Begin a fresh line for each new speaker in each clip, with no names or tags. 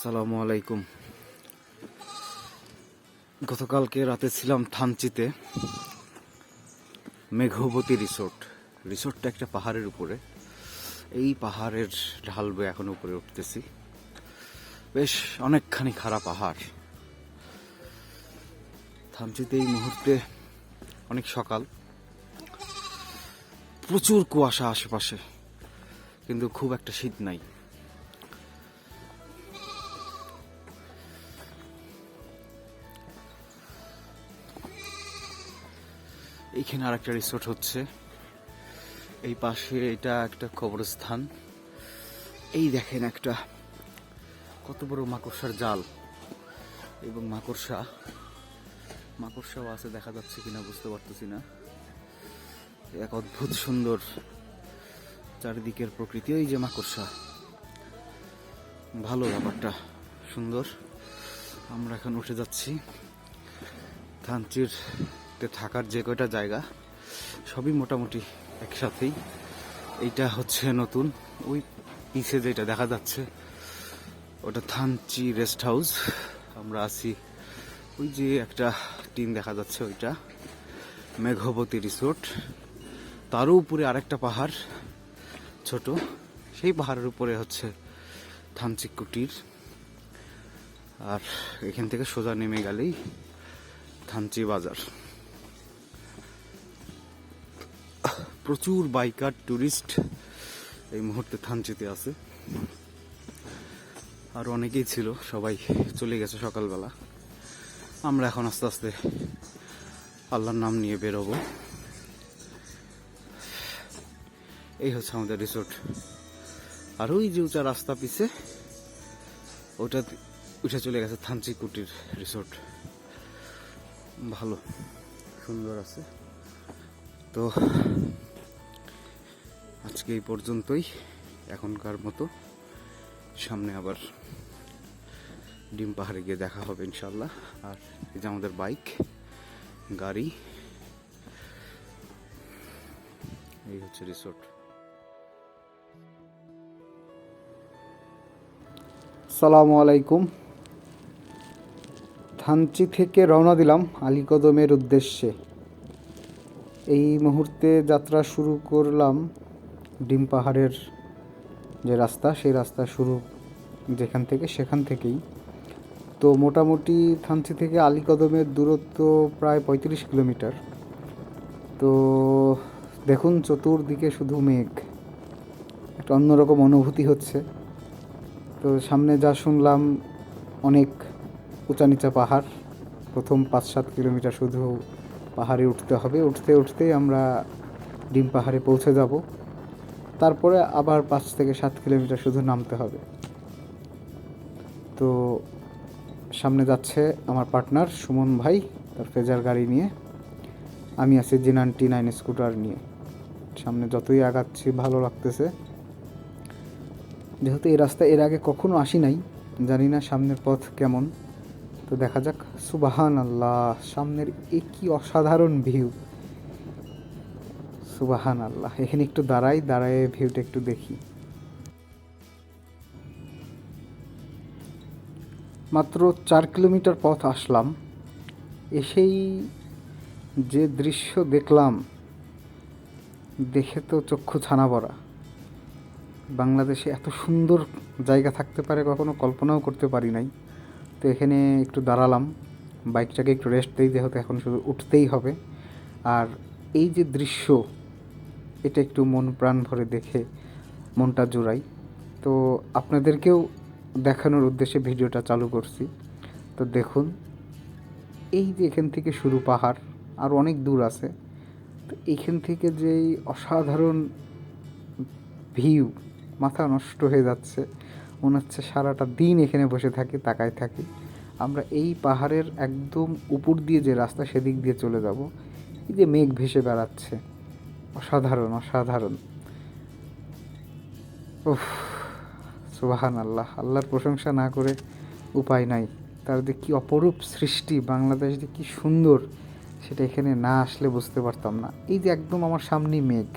আসসালামু আলাইকুম। গতকালকে রাতে ছিলাম থানচিতে, মেঘবতী রিসোর্টটা একটা পাহাড়ের উপরে। এই পাহাড়ের ঢাল বেয়ে এখন উপরে উঠতেছি। বেশ অনেকখানি খাড়া পাহাড়। থানচিতে এই মুহূর্তে অনেক সকাল, প্রচুর কুয়াশা আশেপাশে, কিন্তু খুব একটা শীত নাই। এইখানে আর একটা রিসোর্ট হচ্ছে, এই পাশে এটা একটা কবরস্থান। এই দেখেন একটা কত বড় মাকড়সার জাল, এবং মাকড়সাও আছে, দেখা যাচ্ছে কিনা বুঝতে পারতেছি না। এক অদ্ভুত সুন্দর চারিদিকের প্রকৃতি, ওই যে মাকড়সা, ভালো ব্যাপারটা, সুন্দর। আমরা এখন উঠে যাচ্ছি। থানচির থাকার যে কয়টা জায়গা সবই মোটামুটি একসাথেই। এইটা হচ্ছে নতুন, ওই পিছে যেটা দেখা যাচ্ছে ওটা থানচি রেস্ট হাউস। আমরা আছি, ওই যে একটা টিন দেখা যাচ্ছে, ওইটা মেঘবতী রিসোর্ট। তারও উপরে আরেকটা পাহাড় ছোট, সেই পাহাড়ের উপরে হচ্ছে থানচি কুটির। আর এখান থেকে সোজা নেমে গেলেই থানচি বাজার। প্রচুর বাইকার টুরিস্ট এই মুহূর্তে থানচিতে আছে, আর অনেকেই ছিল, সবাই চলে গেছে সকালবেলা। আমরা এখন আস্তে আস্তে আল্লাহর নাম নিয়ে বেরোবো। এই হচ্ছে আমাদের রিসোর্ট। আর ওই যে উঁচা রাস্তা পিছে, ওটা উঠে চলে গেছে থানচি কুটির রিসোর্ট। ভালো সুন্দর আছে। তো আজকে এই পর্যন্তই এখনকার মতো। সামনে আবার ডিম পাহাড়ে গিয়ে দেখা হবে ইনশাল্লাহ। আর এই যে আমাদের বাইক গাড়ি, এই হচ্ছে রিসোর্ট।
আসসালামু আলাইকুম। থানচি থেকে রওনা দিলাম আলীকদমের উদ্দেশ্যে। এই মুহূর্তে যাত্রা শুরু করলাম ডিম পাহাড়ের যে রাস্তা, সেই রাস্তা শুরু যেখান থেকে সেখান থেকেই। তো মোটামুটি থানচি থেকে আলীকদমের দূরত্ব প্রায় 35 কিলোমিটার। তো দেখুন চতুর্দিকে শুধু মেঘ, একটা অন্যরকম অনুভূতি হচ্ছে। তো সামনে যা শুনলাম অনেক উঁচা নিচা পাহাড়। প্রথম 5-7 কিলোমিটার শুধু পাহাড়ে উঠতে হবে, উঠতে উঠতেই আমরা ডিম পাহাড়ে পৌঁছে যাব। তারপরে আবার 5 থেকে 7 কিলোমিটার শুধু নামতে হবে। তো সামনে যাচ্ছে আমার পার্টনার সুমন ভাই, তার ফেজার গাড়ি নিয়ে। আমি আছি G99 স্কুটার নিয়ে। সামনে যতই আগাচ্ছি ভালো লাগতেছে, যেহেতু এই রাস্তা এর আগে কখনো আসি নাই, জানি না সামনের পথ কেমন। তো দেখা যাক। সুবহান আল্লাহ, সামনের এ কি অসাধারণ ভিউ! সুবহান আল্লাহ। এখানে একটু দাঁড়ায় ভিউটা একটু দেখি। মাত্র 4 কিলোমিটার পথ আসলাম, এসেই যে দৃশ্য দেখলাম, দেখে তো চক্ষু ছানা ভরা। বাংলাদেশে এত সুন্দর জায়গা থাকতে পারে কখনো কল্পনাও করতে পারি নাই। তো এখানে একটু দাঁড়ালাম, বাইকটাকে একটু রেস্ট দিই, যেহেতু এখন শুধু উঠতেই হবে। আর এই যে দৃশ্য, এটা একটু মন প্রাণ ভরে দেখে মনটা জুড়াই। তো আপনাদেরকেও দেখানোর উদ্দেশ্যে ভিডিওটা চালু করছি। তো দেখুন, এই যে এখান থেকে শুরু পাহাড়, আর অনেক দূর আছে। তো এইখান থেকে যেই অসাধারণ ভিউ, মাথা নষ্ট হয়ে যাচ্ছে। মনে হচ্ছে সারাটা দিন এখানে বসে থাকি, তাকায় থাকি। আমরা এই পাহাড়ের একদম উপর দিয়ে যে রাস্তা, সেদিক দিয়ে চলে যাব। এই যে মেঘ ভেসে বেড়াচ্ছে, অসাধারণ অসাধারণ। উফ, সুবহান আল্লাহ। আল্লাহর প্রশংসা না করে উপায় নাই। তার যে কী অপরূপ সৃষ্টি, বাংলাদেশ যে কী সুন্দর, সেটা এখানে না আসলে বুঝতে পারতাম না। এই যে একদম আমার সামনেই মেঘ,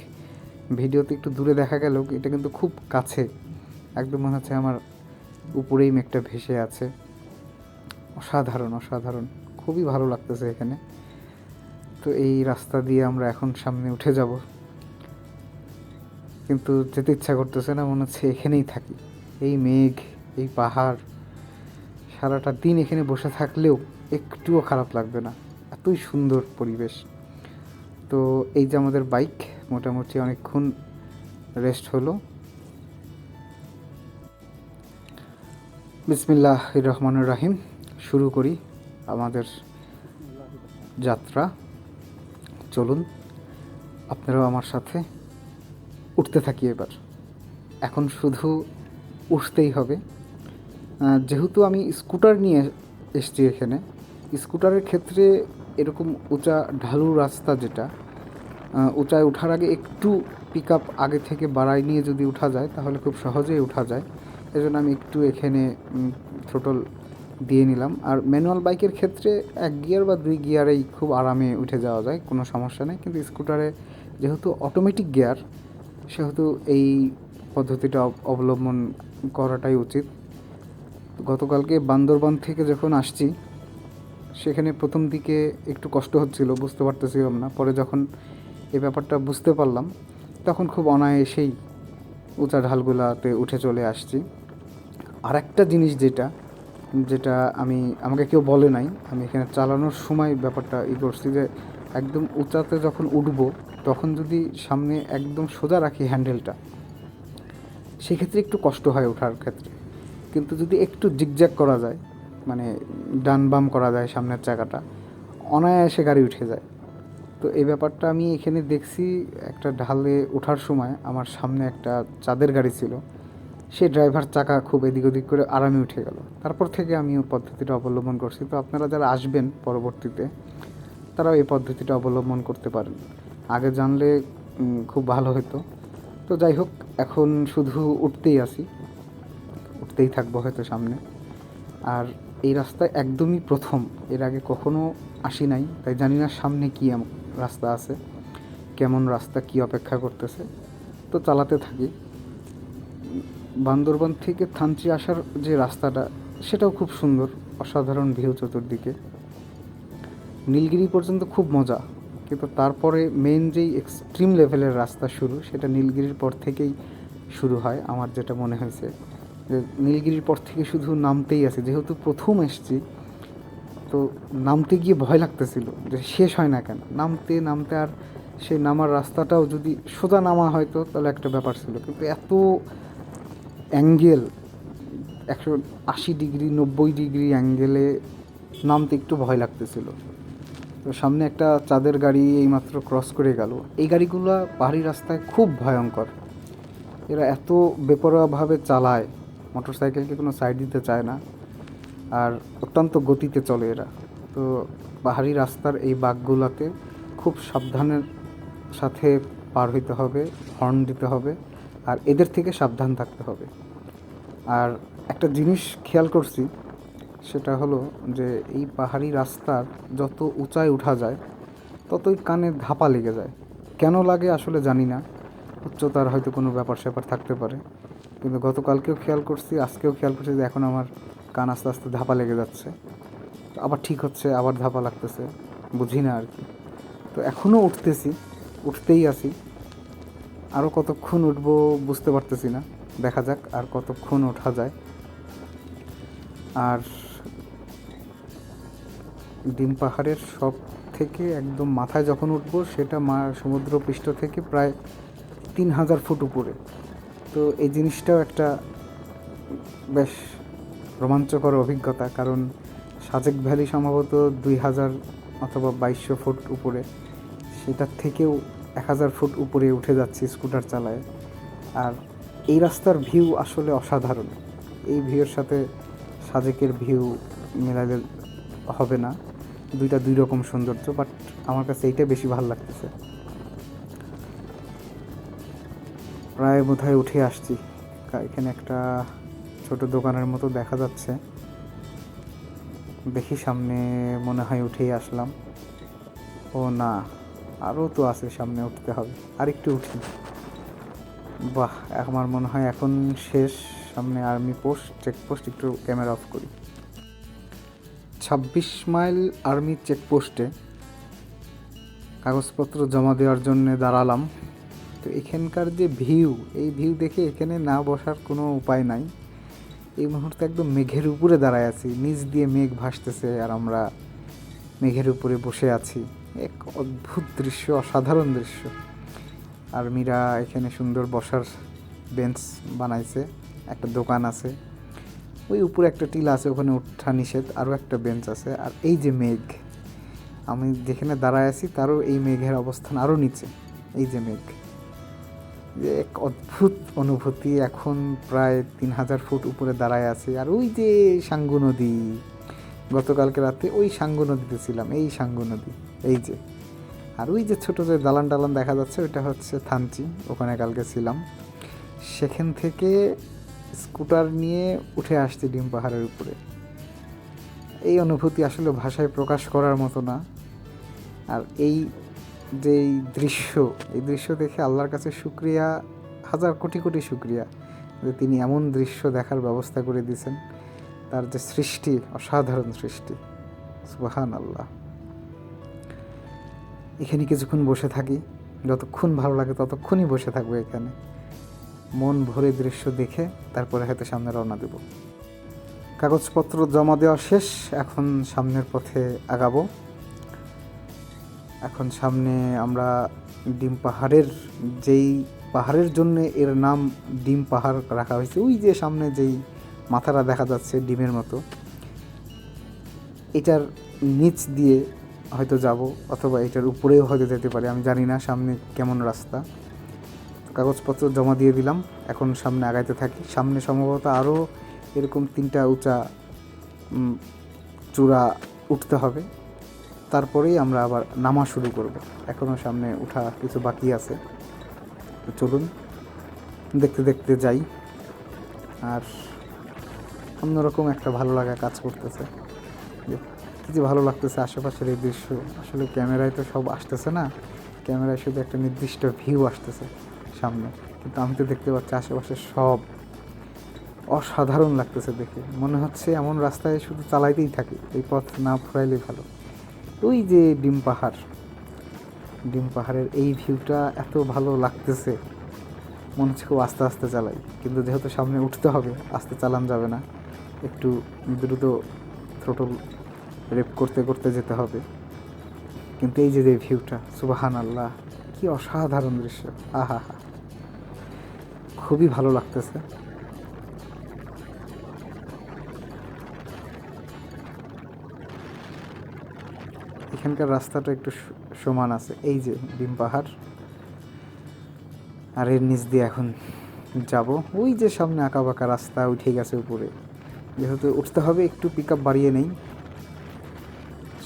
ভিডিওতে একটু দূরে দেখা গেল, এটা কিন্তু খুব কাছে। একদম মনে হচ্ছে আমার উপরেই মেঘটা ভেসে আছে। অসাধারণ অসাধারণ, খুবই ভালো লাগতেছে এখানে। তো এই রাস্তা দিয়ে আমরা এখন সামনে উঠে যাব, কিন্তু যেতে ইচ্ছা করতেছে না, মনে হচ্ছে এখানেই থাকি। এই মেঘ, এই পাহাড়, সারাটা দিন এখানে বসে থাকলেও একটুও খারাপ লাগবে না, এতই সুন্দর পরিবেশ। তো এই যে আমাদের বাইক মোটামুটি অনেকক্ষণ রেস্ট হলো। বিসমিল্লাহির রহমানির রহিম, শুরু করি আমাদের যাত্রা। চলুন আপনারাও আমার সাথে উঠতে থাকি। এবার এখন শুধু উঠতেই হবে। যেহেতু আমি স্কুটার নিয়ে এসছি এখানে, স্কুটারের ক্ষেত্রে এরকম উঁচা ঢালু রাস্তা, যেটা উঁচায় ওঠার আগে একটু পিক আপ আগে থেকে বাড়াই নিয়ে যদি উঠা যায় তাহলে খুব সহজেই উঠা যায়। এজন্য আমি একটু এখানে থ্রোটল দিয়ে নিলাম। আর ম্যানুয়াল বাইকের ক্ষেত্রে 1 গিয়ার বা 2 গিয়ারেই খুব আরামে উঠে যাওয়া যায়, কোনো সমস্যা নেই। কিন্তু স্কুটারে যেহেতু অটোমেটিক গিয়ার, সেহেতু এই পদ্ধতিটা অবলম্বন করাটাই উচিত। গতকালকে বান্দরবান থেকে যখন আসছি, সেখানে প্রথম দিকে একটু কষ্ট হচ্ছিল, বুঝতে পারতেছিলাম না। পরে যখন এই ব্যাপারটা বুঝতে পারলাম, তখন খুব অনায়াসেই উঁচা ঢালগুলাতে উঠে চলে আসছি। আর একটা জিনিস যেটা যেটা আমাকে কেউ বলে নাই, আমি এখানে চালানোর সময় ব্যাপারটা করছি, যে একদম উঁচাতে যখন উঠবো তখন যদি সামনে একদম সোজা রাখি হ্যান্ডেলটা, সেক্ষেত্রে একটু কষ্ট হয় ওঠার ক্ষেত্রে। কিন্তু যদি একটু জিগজ্যাগ করা যায়, মানে ডান বাম করা যায় সামনের চাকাটা, অনায়াসে গাড়ি উঠে যায়। তো এই ব্যাপারটা আমি এখানে দেখছি। একটা ঢালে ওঠার সময় আমার সামনে একটা চাঁদের গাড়ি ছিল, সে ড্রাইভার চাকা খুব এদিক ওদিক করে আরামে উঠে গেল। তারপর থেকে আমি ওই পদ্ধতিটা অবলম্বন করছি। তো আপনারা যারা আসবেন পরবর্তীতে, তারাও এই পদ্ধতিটা অবলম্বন করতে পারেন। আগে জানলে খুব ভালো হতো। তো যাই হোক, এখন শুধু উঠতেই থাকবো হয়তো সামনে। আর এই রাস্তায় একদমই প্রথম, এর আগে কখনো আসি নাই, তাই জানি না সামনে কী রাস্তা আছে, কেমন রাস্তা, কী অপেক্ষা করতেছে। তো চালাতে থাকি। বান্দরবান থেকে থানচি আসার যে রাস্তাটা, সেটাও খুব সুন্দর, অসাধারণ ভিউ চতুর্দিকে। নীলগিরি পর্যন্ত খুব মজা, কিন্তু তারপরে মেন যেই এক্সট্রিম লেভেলের রাস্তা শুরু, সেটা নীলগিরির পর থেকেই শুরু হয়। আমার যেটা মনে হয়েছে যে নীলগিরির পর থেকে শুধু নামতেই আছে। যেহেতু প্রথম এসছি, তো নামতে গিয়ে ভয় লাগতেছিল যে শেষ হয় না কেন, নামতে নামতে। আর সেই নামার রাস্তাটাও যদি সোজা নামা হয়তো তাহলে একটা ব্যাপার ছিল, কিন্তু এত অ্যাঙ্গেল, 180 ডিগ্রি 90 ডিগ্রি অ্যাঙ্গেলে নামতে একটু ভয় লাগতেছিল। তো সামনে একটা চাঁদের গাড়ি এইমাত্র ক্রস করে গেল। এই গাড়িগুলো পাহাড়ি রাস্তায় খুব ভয়ঙ্কর, এরা এত বেপরোয়াভাবে চালায়, মোটর সাইকেলকে কোনো সাইড দিতে চায় না, আর অত্যন্ত গতিতে চলে এরা। তো পাহাড়ি রাস্তার এই বাঁকগুলোতে খুব সাবধানের সাথে পার হইতে হবে, হর্ন দিতে হবে, আর এদের থেকে সাবধান থাকতে হবে। আর একটা জিনিস খেয়াল করছি, সেটা হলো যে এই পাহাড়ি রাস্তার যত উঁচায় ওঠা যায় ততই কানে ধাপা লেগে যায়। কেন লাগে আসলে জানি না, উচ্চতার হয়তো কোনো ব্যাপার স্যাপার থাকতে পারে। কিন্তু গতকালকেও খেয়াল করছি, আজকেও খেয়াল করছি যে এখন আমার কান আস্তে আস্তে ধাপা লেগে যাচ্ছে, আবার ঠিক হচ্ছে, আবার ধাপা লাগতেছে, বুঝি না আর কি। তো এখনও উঠতেই আছি। আরও কতক্ষণ উঠবো বুঝতে পারতেছি না, দেখা যাক আর কতক্ষণ ওঠা যায়। আর ডিম পাহাড়ের সব থেকে একদম মাথায় যখন উঠবো, সেটা সমুদ্রপৃষ্ঠ থেকে প্রায় 3000 ফুট উপরে। তো এই জিনিসটাও একটা বেশ রোমাঞ্চকর অভিজ্ঞতা, কারণ সাজেক ভ্যালি সম্ভবত 2000 অথবা 2200 ফুট উপরে, সেটার থেকেও 1000 ফুট উপরে উঠে যাচ্ছি স্কুটার চালায়। আর এই রাস্তার ভিউ আসলে অসাধারণ। এই ভিউয়ের সাথে সাজেকের ভিউ মেলালে হবে না, দুইটা দুই রকম সৌন্দর্য, বাট আমার কাছে এইটা বেশি ভালো লাগতেছে। প্রায় বোধহয় উঠে আসছি। এখানে একটা ছোট দোকানের মতো দেখা যাচ্ছে, দেখি সামনে, মনে হয় উঠেই আসলাম। ও না, আরও তো আছে সামনে, উঠতে হবে, আর একটু উঠি। বাহ, আমার মনে হয় এখন শেষ। সামনে আর্মি পোস্ট, চেকপোস্ট, একটু ক্যামেরা অফ করি। 26 মাইল আর্মি চেকপোস্টে কাগজপত্র জমা দেওয়ার জন্য দাঁড়ালাম। তো এখানকার যে ভিউ, এই ভিউ দেখে এখানে না বসার কোনো উপায় নাই। এই মুহূর্তে একদম মেঘের উপরে দাঁড়ায় আছি, নিচ দিয়ে মেঘ ভাসতেছে আর আমরা মেঘের উপরে বসে আছি। এক অদ্ভুত দৃশ্য, অসাধারণ দৃশ্য। আর্মিরা এখানে সুন্দর বসার বেঞ্চ বানাইছে, একটা দোকান আছে, ওই উপরে একটা টিলা আছে, ওখানে ওঠা নিষেধ, আরও একটা বেঞ্চ আছে। আর এই যে মেঘ, আমি যেখানে দাঁড়ায় আছি তারও এই মেঘের অবস্থান আরও নিচে। এই যে মেঘ, যে এক অদ্ভুত অনুভূতি। এখন প্রায় 3000 ফুট উপরে দাঁড়ায় আছি। আর ওই যে সাঙ্গু নদী, গতকালকে রাতে ওই সাঙ্গু নদীতে ছিলাম, এই সাঙ্গু নদী, এই যে। আর ওই যে ছোটো যে দালান টালান দেখা যাচ্ছে, ওইটা হচ্ছে থানচি, ওখানে কালকে ছিলাম। সেখান থেকে স্কুটার নিয়ে উঠে আসছি ডিম পাহাড়ের উপরে। এই অনুভূতি আসলে ভাষায় প্রকাশ করার মতো না। আর এই যে দৃশ্য, এই দৃশ্য দেখে আল্লাহর কাছে শুকরিয়া, হাজার কোটি কোটি শুকরিয়া যে তিনি এমন দৃশ্য দেখার ব্যবস্থা করে দিয়েছেন। তার যে সৃষ্টি, অসাধারণ সৃষ্টি, সুবহানাল্লাহ। এখানে কিছুক্ষণ বসে থাকি, যতক্ষণ ভালো লাগে ততক্ষণই বসে থাকবো এখানে, মন ভরে দৃশ্য দেখে তারপরে হয়তো সামনে রওনা দেব। কাগজপত্র জমা দেওয়া শেষ, এখন সামনের পথে আগাবো। এখন সামনে আমরা ডিম পাহাড়ের, যেই পাহাড়ের জন্য এর নাম ডিম পাহাড় রাখা হয়েছে, ওই যে সামনে যেই মাথাটা দেখা যাচ্ছে ডিমের মতো, এটার নিচ দিয়ে হয়তো যাব, অথবা এটার উপরেও হয়তো যেতে পারে, আমি জানি না সামনে কেমন রাস্তা। কাগজপত্র জমা দিয়ে দিলাম, এখন সামনে আগাইতে থাকি। সামনে সম্ভবত আরও এরকম 3টা উঁচা চূড়া উঠতে হবে, তারপরেই আমরা আবার নামা শুরু করব। এখনও সামনে ওঠা কিছু বাকি আছে, তো চলুন দেখতে দেখতে যাই। আর অন্যরকম একটা ভালো লাগা কাজ করতেছে, কী যে ভালো লাগতেছে আশেপাশের এই দৃশ্য। আসলে ক্যামেরায় তো সব আসতেছে না, ক্যামেরায় শুধু একটা নির্দিষ্ট ভিউ আসতেছে সামনে, কিন্তু আমি তো দেখতে পাচ্ছি আশেপাশে সব। অসাধারণ লাগতেছে দেখে, মনে হচ্ছে এমন রাস্তায় শুধু চালাইতেই থাকি, এই পথ না ফুরাইলে ভালো। ওই যে ডিম পাহাড়, ডিম পাহাড়ের এই ভিউটা এত ভালো লাগতেছে, মনে হচ্ছে খুব আস্তে আস্তে চালাই, কিন্তু যেহেতু সামনে উঠতে হবে আস্তে চালান যাবে না, একটু দ্রুত থ্রোটল রেপ করতে করতে যেতে হবে। কিন্তু এই যে ভিউটা, সুবহানাল্লাহ, কি অসাধারণ দৃশ্য, আহা হা, খুবই ভালো লাগতেছে। এখানকার রাস্তাটা একটু সমান আছে, এই যে ডিম পাহাড়, আর এর নিচ দিয়ে এখন যাব। ওই যে সামনে আঁকা বাঁকা রাস্তা উঠে গেছে উপরে, যেহেতু উঠতে হবে একটু পিক আপ বাড়িয়ে নেই।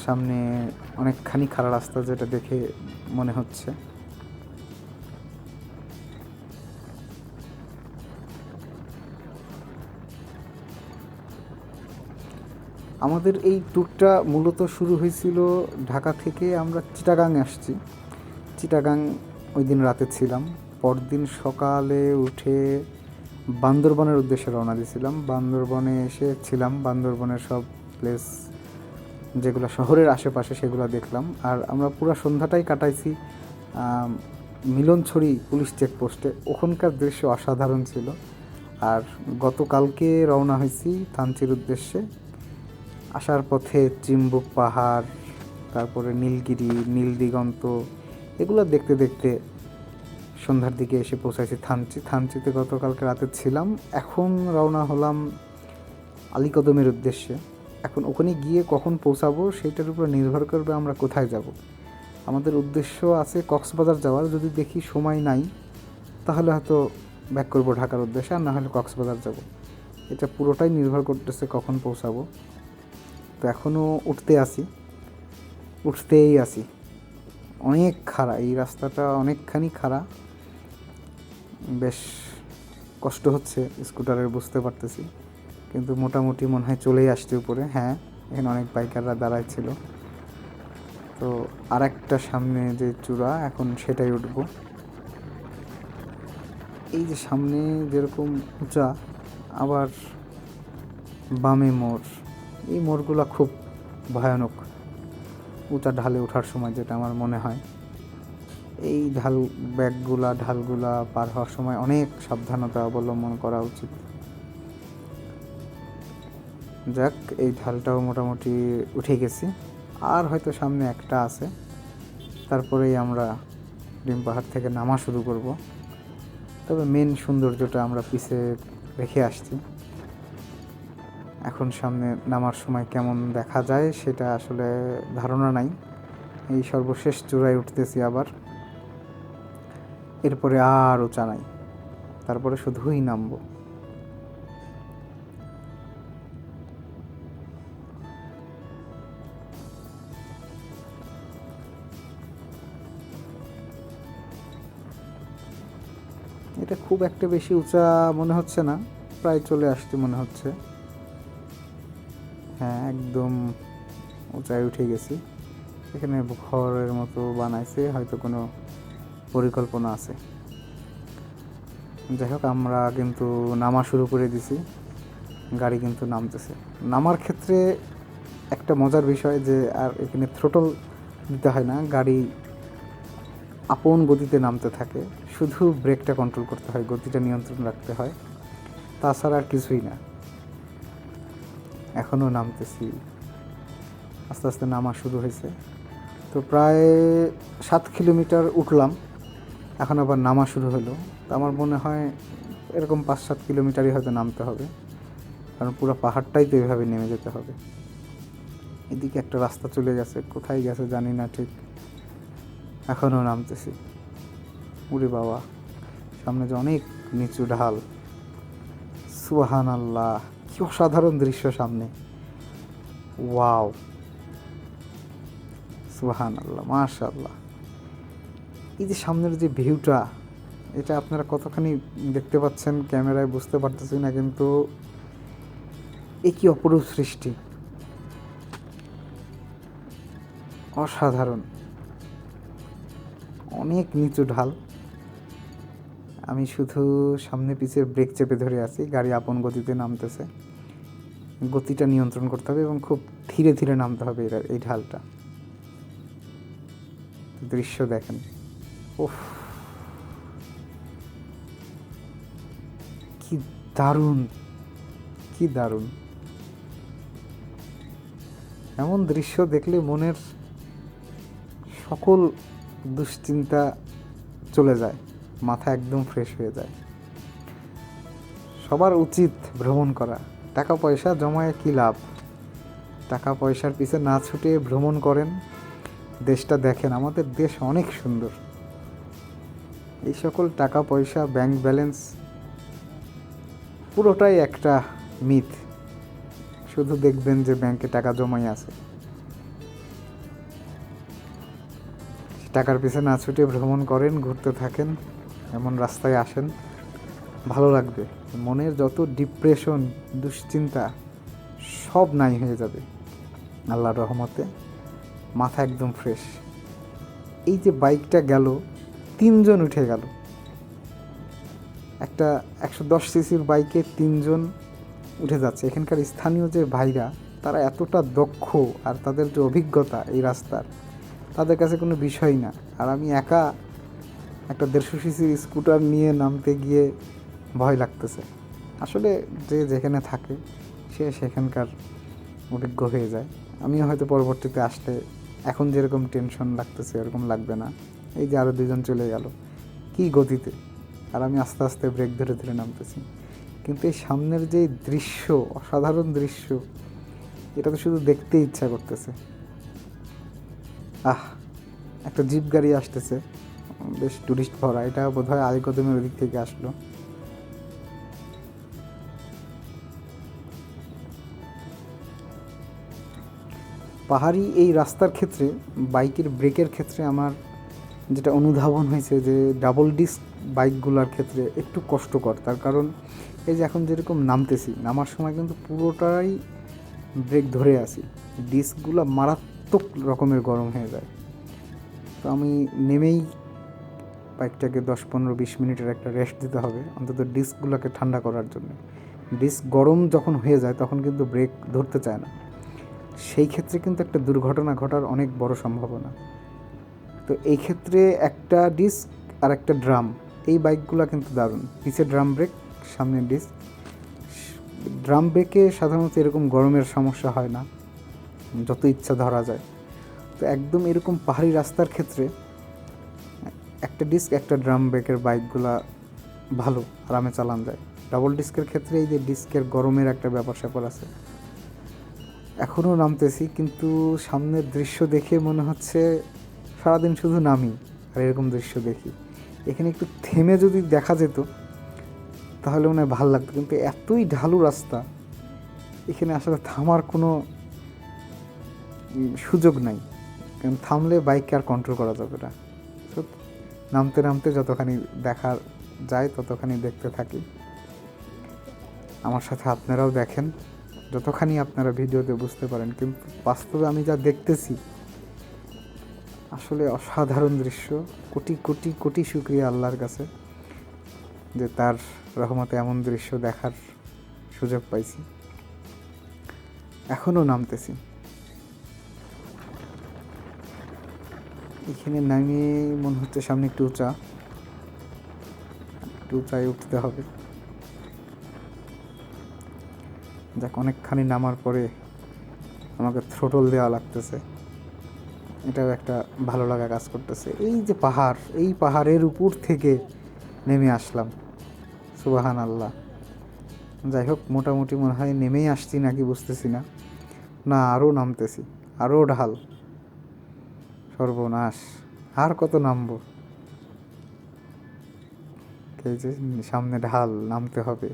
সামনে অনেকখানি খাড়া রাস্তা, যেটা দেখে মনে হচ্ছে। আমাদের এই ট্যুরটা মূলত শুরু হয়েছিল ঢাকা থেকে, আমরা চিটাগাং আসছি। চিটাগাং ওই দিন রাতে ছিলাম, পরদিন সকালে উঠে বান্দরবনের উদ্দেশ্যে রওনা দিয়েছিলাম। বান্দরবনে এসেছিলাম, বান্দরবনের সব প্লেস যেগুলো শহরের আশেপাশে সেগুলো দেখলাম। আর আমরা পুরো সন্ধ্যাটাই কাটাইছি মিলনছড়ি পুলিশ চেকপোস্টে, ওখানকার দৃশ্য অসাধারণ ছিল। আর গতকালকে রওনা হয়েছি থানচির উদ্দেশ্যে। আসার পথে চিম্বুক পাহাড়, তারপরে নীলগিরি, নীলদিগন্ত, এগুলো দেখতে দেখতে সন্ধ্যার দিকে এসে পৌঁছাইছি থানচি। থানচিতে গতকালকে রাতে ছিলাম। এখন রওনা হলাম আলীকদমের উদ্দেশ্যে। এখন ওখানে গিয়ে কখন পৌঁছাবো সেটার উপর নির্ভর করবে আমরা কোথায় যাব। আমাদের উদ্দেশ্য আছে কক্সবাজার যাওয়ার, যদি দেখি সময় নাই তাহলে হয়তো ব্যাক করবো ঢাকার উদ্দেশ্যে, আর না হলে কক্সবাজার যাব। এটা পুরোটাই নির্ভর করতেছে কখন পৌঁছাবো। তো এখনও উঠতেই আসি, অনেক খাড়া এই রাস্তাটা, অনেকখানি খাড়া, বেশ কষ্ট হচ্ছে স্কুটারের, বুঝতে পারতেছি, কিন্তু মোটামুটি মনে হয় চলেই আসছে উপরে। হ্যাঁ, এখানে অনেক বাইকাররা দাঁড়ায় ছিল। তো আর একটা সামনে যে চূড়া, এখন সেটাই উঠবো। এই যে সামনে যেরকম উঁচা, আবার বামে মোড়। এই মোড়গুলো খুব ভয়ানক উঁচা ঢালে ওঠার সময়, যেটা আমার মনে হয়। এই ঢালগুলা পার হওয়ার সময় অনেক সাবধানতা অবলম্বন করা উচিত। যাক, এই ঢালটাও মোটামুটি উঠে গেছি, আর হয়তো সামনে একটা আছে, তারপরেই আমরা ডিম পাহাড় থেকে নামা শুরু করব। তবে মেন সৌন্দর্যটা আমরা পিছে রেখে আসছি। এখন সামনে নামার সময় কেমন দেখা যায় সেটা আসলে ধারণা নাই। এই সর্বশেষ চূড়ায় উঠতেছি আবার, এরপরে আর উঁচা নাই, তারপরে শুধুই নামবো। এটা খুব একটা বেশি উঁচা মনে হচ্ছে না, প্রায় চলে আসছে মনে হচ্ছে। হ্যাঁ, একদম উঁচায় উঠে গেছি। এখানে ঘরের মতো বানাইছে, হয়তো কোনো পরিকল্পনা আছে। যাই হোক, আমরা কিন্তু নামা শুরু করে দিছি, গাড়ি কিন্তু নামতেছে। নামার ক্ষেত্রে একটা মজার বিষয় যে আর এখানে থ্রোটল দিতে হয় না, গাড়ি আপন গতিতে নামতে থাকে, শুধু ব্রেকটা কন্ট্রোল করতে হয়, গতিটা নিয়ন্ত্রণ রাখতে হয়, তাছাড়া আর কিছুই না। এখনও নামতেছি, আস্তে আস্তে নামা শুরু হয়েছে। তো প্রায় 7 কিলোমিটার উঠলাম, এখন আবার নামা শুরু হলো। তো আমার মনে হয় এরকম 5-7 কিলোমিটারই হয়তো নামতে হবে, কারণ পুরো পাহাড়টাই তো এভাবে নেমে যেতে হবে। এদিকে একটা রাস্তা চলে গেছে, কোথায় গেছে জানি না ঠিক। এখনও নামতেছি। উরে বাবা, সামনে যে অনেক নিচু ঢাল, সুবহানাল্লাহ, কি অসাধারণ দৃশ্য সামনে। ওয়াও, সুবহানাল্লাহ, মাশাআল্লাহ। এই যে সামনের যে ভিউটা, এটা আপনারা কতখানি দেখতে পাচ্ছেন ক্যামেরায় বুঝতে পারতেছি না, কিন্তু এ কি অপরূপ সৃষ্টি, অসাধারণ। অনেক নিচু ঢাল, আমি শুধু সামনে পিছের ব্রেক চেপে ধরে আছি, গাড়ি আপন গতিতে নামতেছে। গতিটা নিয়ন্ত্রণ করতে হবে এবং খুব ধীরে ধীরে নামতে হবে এই ঢালটা। দৃশ্য দেখেন, ওফ, কি দারুণ, কি দারুণ। এমন দৃশ্য দেখলে মনের সকল দুশ্চিন্তা চলে যায়, মাথা একদম ফ্রেশ হয়ে যায়। সবার উচিত ভ্রমণ করা। টাকা পয়সা জমায় কি লাভ, টাকা পয়সার পিছে না ছুটে ভ্রমণ করেন, দেশটা দেখেন। আমাদের দেশ অনেক সুন্দর। এই সকল টাকা পয়সা, ব্যাংক ব্যালেন্স পুরোটাই একটা মিথ। শুধু দেখবেন যে ব্যাংকে টাকা জমাই আছে। টাকার পিছে না ছুটে ভ্রমণ করেন, ঘুরতে থাকেন, এমন রাস্তায় আসেন, ভালো লাগবে। মনের যত ডিপ্রেশন, দুশ্চিন্তা সব নাই হয়ে যাবে আল্লাহর রহমতে। মাথা একদম ফ্রেশ। এই যে বাইকটা গেল, 3 জন উঠে গেল। একটা 110 সিসির বাইকে 3 জন উঠে যাচ্ছে। এখানকার স্থানীয় যে ভাইরা, তারা এতটা দক্ষ, আর তাদের যে অভিজ্ঞতা এই রাস্তার, তাদের কাছে কোনো বিষয় না। আর আমি একা একটা 150 সিসির স্কুটার নিয়ে নামতে গিয়ে ভয় লাগতেছে। আসলে যে যেখানে থাকে সে সেখানকার অভিজ্ঞ হয়ে যায়। আমিও হয়তো পরবর্তীতে আসলে এখন যেরকম টেনশন লাগতেছে এরকম লাগবে না। এই যে আরও 2 জন চলে গেল, কী গতিতে, আর আমি আস্তে আস্তে ব্রেক ধরে ধরে নামতেছি। কিন্তু এই সামনের যে দৃশ্য, অসাধারণ দৃশ্য, এটা তো শুধু দেখতে ইচ্ছা করতেছে। একটা জিপ গাড়ি আসতেছে, বেশ টুরিস্ট ভরা। এটা বোধহয় আলীকদমের ওদিক থেকে আসলো। পাহাড়ি এই রাস্তার ক্ষেত্রে, বাইকের ব্রেকের ক্ষেত্রে আমার যেটা অনুধাবন হয়েছে যে ডাবল ডিস্ক বাইকগুলোর ক্ষেত্রে একটু কষ্টকর। তার কারণ এই যে এখন যেরকম নামতেছি, নামার সময় কিন্তু পুরোটাই ব্রেক ধরে আছি, ডিস্কগুলো মারাত্মক রকমের গরম হয়ে যায়। তো আমি নেমেই বাইকটাকে 10-15-20 মিনিটের একটা রেস্ট দিতে হবে, অন্তত ডিস্কগুলোকে ঠান্ডা করার জন্য। ডিস্ক গরম যখন হয়ে যায় তখন কিন্তু ব্রেক ধরতে চায় না, সেই ক্ষেত্রে কিন্তু একটা দুর্ঘটনা ঘটার অনেক বড় সম্ভাবনা। তো এই ক্ষেত্রে একটা ডিস্ক আর একটা ড্রাম, এই বাইকগুলো কিন্তু দারুণ। পিছে ড্রাম ব্রেক, সামনে ডিস্ক। ড্রাম ব্রেকে সাধারণত এরকম গরমের সমস্যা হয় না, যত ইচ্ছা ধরা যায়। তো একদম এরকম পাহাড়ি রাস্তার ক্ষেত্রে একটা ডিস্ক একটা ড্রাম ব্রেকের বাইকগুলা ভালো, আরামে চালান যায়। ডাবল ডিস্কের ক্ষেত্রে এই যে ডিস্কের গরমের একটা ব্যাপার স্যাপার আছে। এখনও নামতেছি, কিন্তু সামনের দৃশ্য দেখে মনে হচ্ছে সারাদিন শুধু নামি আর এরকম দৃশ্য দেখি। এখানে একটু থেমে যদি দেখা যেত তাহলে মনে হয় ভালো লাগতো, কিন্তু এতই ঢালু রাস্তা, এখানে আসলে থামার কোনো সুযোগ নাই, কারণ থামলে বাইককে আর কন্ট্রোল করা যাবে না। তো নামতে নামতে যতখানি দেখা যায় ততখানি দেখতে থাকি। আমার সাথে আপনারাও দেখেন, যতখানি আপনারা ভিডিওতে বুঝতে পারেন, কিন্তু বাস্তবে আমি যা দেখতেছি আসলে অসাধারণ দৃশ্য। কোটি কোটি কোটি শুকরিয়া আল্লাহর কাছে যে তার রহমতে এমন দৃশ্য দেখার সুযোগ পাইছি। এখনও নামতেছি। এখানে নামিয়ে মনে হচ্ছে সামনে একটু উঁচায় উঠতে হবে। যাক, অনেকখানি নামার পরে আমাকে থ্রোটল দেওয়া লাগতেছে, এটাও একটা ভালো লাগা কাজ করতেছে। এই যে পাহাড়, এই পাহাড়ের উপর থেকে নেমে আসলাম, সুবাহান আল্লাহ। যাই হোক, মোটামুটি মনে হয় নেমেই আসছি নাকি বুঝতেছি না, না আরও নামতেছি, আরও ঢাল, সর্বনাশ, আর কত নামবো। এই যে সামনে ঢাল, নামতে হবে।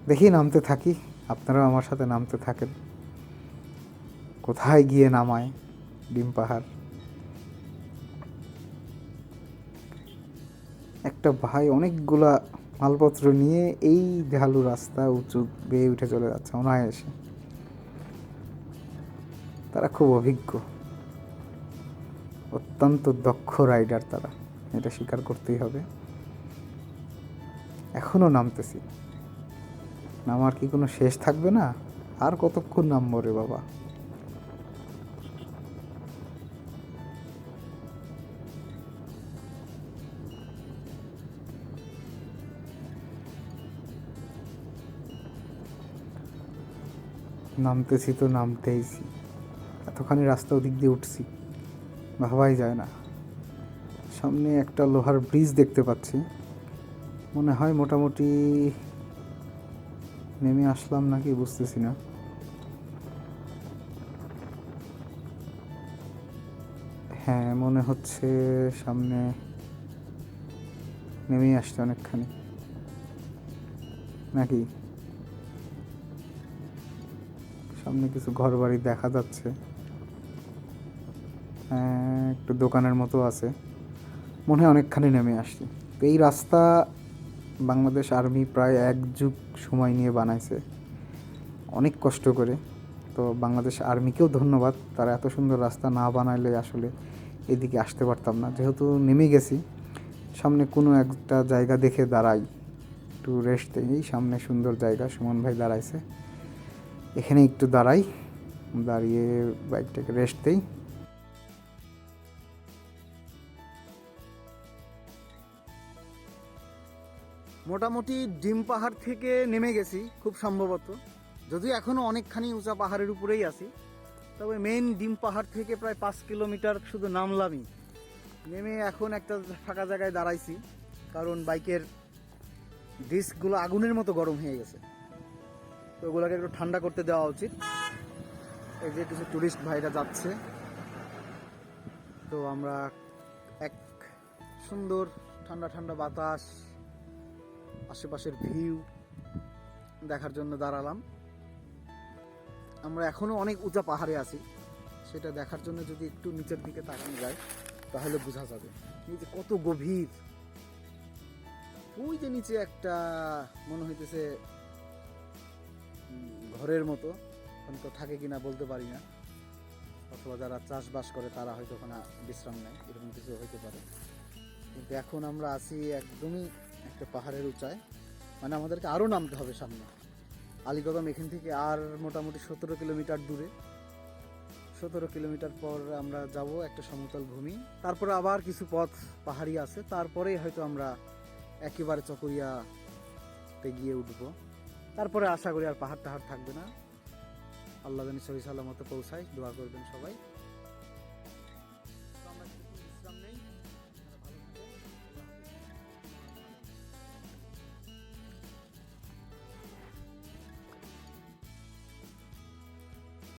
দেখি নামতে থাকি, আপনারাও আমার সাথে নামতে থাকেন। কোথায় গিয়ে নামায় ডিম পাহাড়। একটা ভাই অনেকগুলা মালপত্র নিয়ে এই ঢালু রাস্তা উঁচু বেয়ে উঠে চলে যাচ্ছে অনায়াসে। তারা খুব অভিজ্ঞ, অত্যন্ত দক্ষ রাইডার তারা, এটা স্বীকার করতেই হবে। এখনও নামতেছি, নামার কি কোনো শেষ থাকবে না? আর কতক্ষণ নামবো রে বাবা। নামতেছি তো নামতেইছি, এতখানি রাস্তা ওদিক দিয়ে উঠছি, ভাবাই যায় না। সামনে একটা লোহার ব্রিজ দেখতে পাচ্ছি, মনে হয় মোটামুটি নেমে আসলাম নাকি বুঝতেছি না। হ্যাঁ, মনে হচ্ছে সামনে নেমে আসছে অনেকখানি, নাকি সামনে কিছু ঘর বাড়ি দেখা যাচ্ছে, হ্যাঁ একটু দোকানের মতো আছে, মনে হয় অনেকখানি নেমে আসছি। তো এই রাস্তা বাংলাদেশ আর্মি প্রায় 1 যুগ সময় নিয়ে বানাইছে, অনেক কষ্ট করে। তো বাংলাদেশ আর্মিকেও ধন্যবাদ, তারা এত সুন্দর রাস্তা না বানাইলে আসলে এদিকে আসতে পারতাম না। যেহেতু নেমে গেছি, সামনে কোনো একটা জায়গা দেখে দাঁড়াই, একটু রেস্ট দিই। এই সামনে সুন্দর জায়গা, সুমন ভাই দাঁড়াইছে, এখানে একটু দাঁড়াই, দাঁড়িয়ে বাইকটাকে রেস্ট দিই। মোটামুটি ডিম পাহাড় থেকে নেমে গেছি খুব সম্ভবত, যদিও এখনও অনেকখানি উঁচা পাহাড়ের উপরেই আছি। তবে মেইন ডিম পাহাড় থেকে প্রায় 5 কিলোমিটার শুধু নামলামই। নেমে এখন একটা ফাঁকা জায়গায় দাঁড়াইছি, কারণ বাইকের ডিস্কগুলো আগুনের মতো গরম হয়ে গেছে, তো ওগুলোকে একটু ঠান্ডা করতে দেওয়া উচিত। এই যে কিছু টুরিস্ট ভাইরা যাচ্ছে, তো আমরা এক সুন্দর ঠান্ডা ঠান্ডা বাতাস, আশেপাশের ভিউ দেখার জন্য দাঁড়ালাম। আমরা এখনো অনেক উঁচা পাহাড়ে আছি, সেটা দেখার জন্য যদি একটু নিচের দিকে তাকানো যায় তাহলে বোঝা যাবে এই যে কত গভীর। ওই যে নিচে একটা মনে হইতেছে ঘরের মতো, এখন তো থাকে কিনা বলতে পারি না, অথবা যারা চাষবাস করে তারা হয়তো ওখানে বিশ্রাম নেয়, এরকম কিছু হইতে পারে। কিন্তু এখন আমরা আছি একদমই একটা পাহাড়ের উঁচায়, মানে আমাদেরকে আরও নামতে হবে সামনে। আলীকদম এখান থেকে আর মোটামুটি 17 কিলোমিটার দূরে। 17 কিলোমিটার পর আমরা যাব একটা সমতল ভূমি, তারপরে আবার কিছু পথ পাহাড়ি আছে, তারপরেই হয়তো আমরা একেবারে চকরিয়াতে গিয়ে উঠবো। তারপরে আশা করি আর পাহাড় টাহাড় থাকবে না। আল্লাহ জানি সহি সালামতে পৌঁছায়, দোয়া করবেন সবাই।